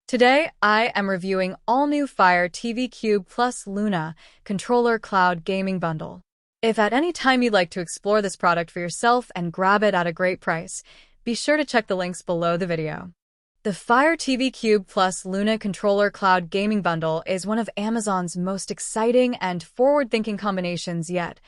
Today, I am reviewing all-new Fire TV Cube Plus Luna Controller Cloud Gaming Bundle. If at any time you'd like to explore this product for yourself and grab it at a great price, be sure to check the links below the video. The Fire TV Cube Plus Luna Controller Cloud Gaming Bundle is one of Amazon's most exciting and forward-thinking combinations yet,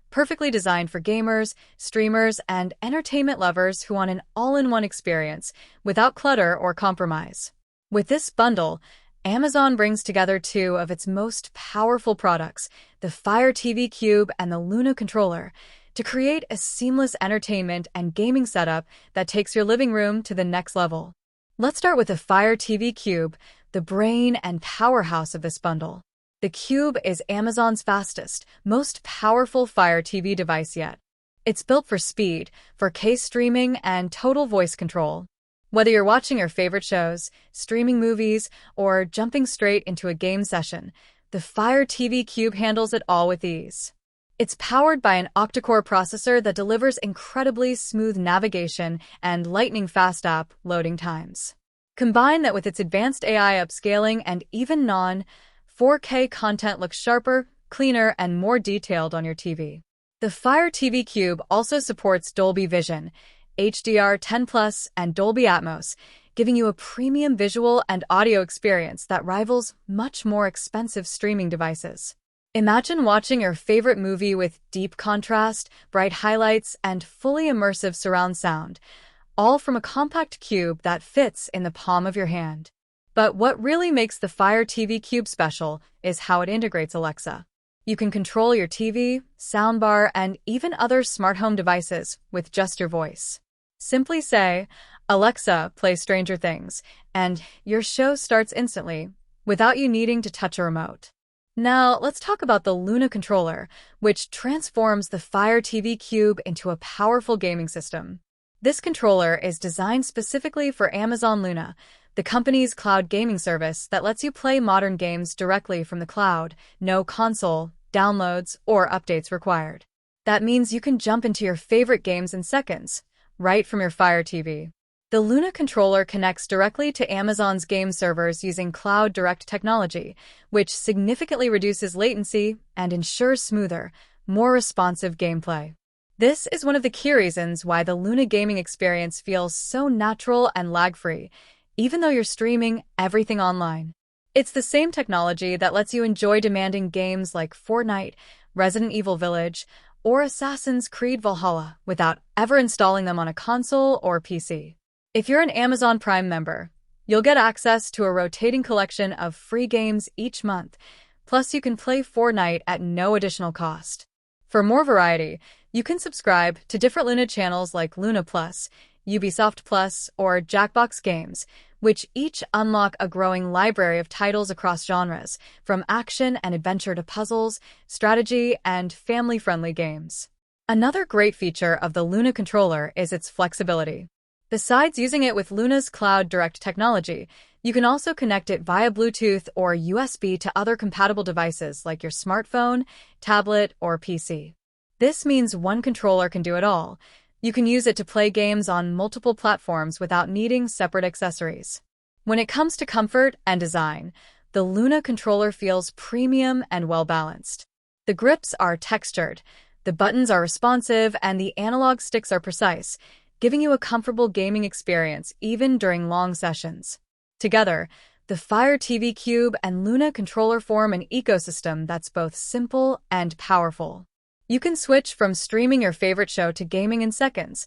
perfectly designed for gamers, streamers, and entertainment lovers who want an all-in-one experience without clutter or compromise. With this bundle, Amazon brings together two of its most powerful products, the Fire TV Cube and the Luna controller, to create a seamless entertainment and gaming setup that takes your living room to the next level. Let's start with the Fire TV Cube, the brain and powerhouse of this bundle. The Cube is Amazon's fastest, most powerful Fire TV device yet. It's built for speed, 4K streaming, and total voice control. Whether you're watching your favorite shows, streaming movies, or jumping straight into a game session, the Fire TV Cube handles it all with ease. It's powered by an octa-core processor that delivers incredibly smooth navigation and lightning-fast app loading times. Combine that with its advanced AI upscaling and even non-4K content looks sharper, cleaner, and more detailed on your TV. The Fire TV Cube also supports Dolby Vision, HDR10+, and Dolby Atmos, giving you a premium visual and audio experience that rivals much more expensive streaming devices. Imagine watching your favorite movie with deep contrast, bright highlights, and fully immersive surround sound, all from a compact cube that fits in the palm of your hand. But what really makes the Fire TV Cube special is how it integrates Alexa. You can control your TV, soundbar, and even other smart home devices with just your voice. Simply say, "Alexa, play Stranger Things," and your show starts instantly, without you needing to touch a remote. Now, let's talk about the Luna controller, which transforms the Fire TV Cube into a powerful gaming system. This controller is designed specifically for Amazon Luna, the company's cloud gaming service that lets you play modern games directly from the cloud, no console, downloads, or updates required. That means you can jump into your favorite games in seconds, right from your Fire TV. The Luna controller connects directly to Amazon's game servers using Cloud Direct technology, which significantly reduces latency and ensures smoother, more responsive gameplay. This is one of the key reasons why the Luna gaming experience feels so natural and lag-free, even though you're streaming everything online. It's the same technology that lets you enjoy demanding games like Fortnite, Resident Evil Village, or Assassin's Creed Valhalla without ever installing them on a console or PC. If you're an Amazon Prime member, you'll get access to a rotating collection of free games each month, plus you can play Fortnite at no additional cost. For more variety, you can subscribe to different Luna channels like Luna Plus, Ubisoft Plus, or Jackbox Games, which each unlock a growing library of titles across genres, from action and adventure to puzzles, strategy, and family-friendly games. Another great feature of the Luna controller is its flexibility. Besides using it with Luna's Cloud Direct technology, you can also connect it via Bluetooth or USB to other compatible devices like your smartphone, tablet, or PC. This means one controller can do it all. You can use it to play games on multiple platforms without needing separate accessories. When it comes to comfort and design, the Luna controller feels premium and well-balanced. The grips are textured, the buttons are responsive, and the analog sticks are precise, giving you a comfortable gaming experience even during long sessions. Together, the Fire TV Cube and Luna controller form an ecosystem that's both simple and powerful. You can switch from streaming your favorite show to gaming in seconds,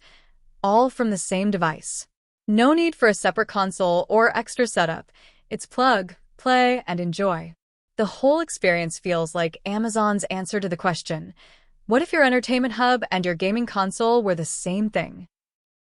all from the same device. No need for a separate console or extra setup. It's plug, play, and enjoy. The whole experience feels like Amazon's answer to the question, what if your entertainment hub and your gaming console were the same thing?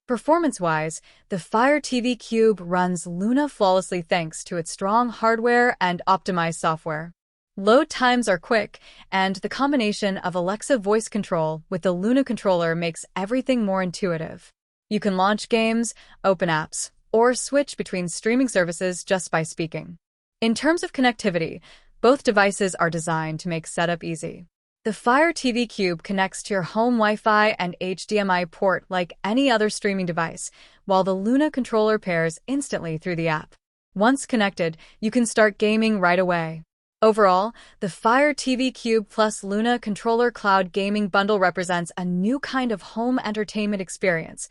Performance-wise, the Fire TV Cube runs Luna flawlessly thanks to its strong hardware and optimized software. Load times are quick, and the combination of Alexa voice control with the Luna controller makes everything more intuitive. You can launch games, open apps, or switch between streaming services just by speaking. In terms of connectivity, both devices are designed to make setup easy. The Fire TV Cube connects to your home Wi-Fi and HDMI port like any other streaming device, while the Luna controller pairs instantly through the app. Once connected, you can start gaming right away. Overall, the Fire TV Cube plus Luna Controller Cloud Gaming Bundle represents a new kind of home entertainment experience,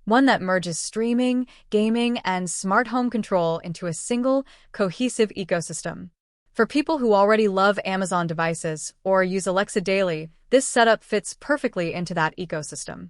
one that merges streaming, gaming, and smart home control into a single, cohesive ecosystem. For people who already love Amazon devices or use Alexa daily, this setup fits perfectly into that ecosystem.